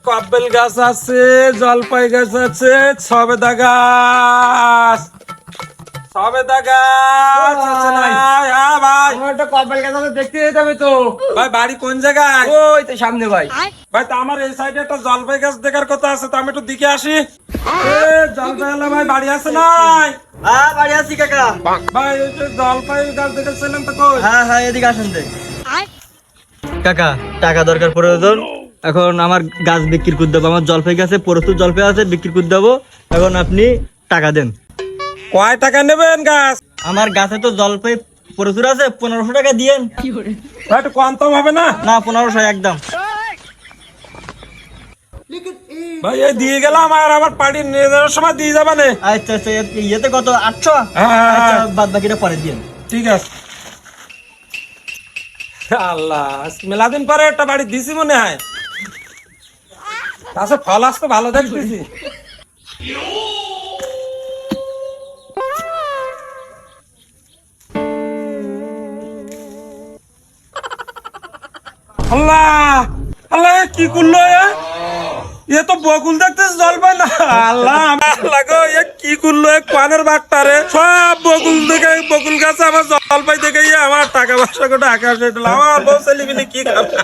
কবেল গাছ আছে, জলপাই গাছ আছে, সবেদা গাছ, সবেদা গাছ আছে না? হ্যাঁ ভাই, আমার একটা কপাল গাছ আছে, দেখতে যেতে হবে তো। ভাই বাড়ি কোন জায়গায়? ওই তো সামনে ভাই। ভাই তা আমার এই সাইডে একটা জলপাই গাছ দেখার কথা আছে, তো আমি একটু দিকে আসি। জলপাই আলা ভাই বাড়ি আছে নাই? হ্যাঁ বাড়ি আছি কাকা। ভাই এই যে জলপাই গাছ দেখেছিলেন তো কই? হ্যাঁ হ্যাঁ এদিকে আসেন দে। কাকা টাকা দরকার প্রয়োজন, এখন আমার গাছ বিক্রি করে দেবো। আমার জলপাই গাছে প্রচুর জলপাই আছে, বিক্রি করে দেবো। এখন আপনি টাকা দেন। কয় টাকা নেবেন গাছ? আমার গাছে তো জলপাই প্রচুর আছে, 1500 টাকা দিয়েন। ভাই একটু কম হবে না? না 1500 একদম। ভাই এই দিয়ে গেলাম, আর আবার পার্টি নিয়ে যাওয়ার সময় দিয়ে যাবা নে। আচ্ছা আচ্ছা, ইয়েতে কত 800? হ্যাঁ। আচ্ছা বাদ বাকিটা পরে দিয়েন। ঠিক আছে। আল্লাহ, মেলা দিন পরে একটা বাড়ি দিছি মনে হয়। আচ্ছা ফল আসতো ভালো দেখতেছি। আল্লাহ আল্লাহ, কি করলো এ তো বকুল দেখতেছে জল পায় না। আল্লাহ আল্লাহ গো, এ কি করলো কানের বাগটারে, সব বকুল দেখে, বকুল গাছে আমার জল পাই দেখে আমার টাকা পয়সা গোটা আকাশ, আমার বউ ছেলে মিলে কি খাবে।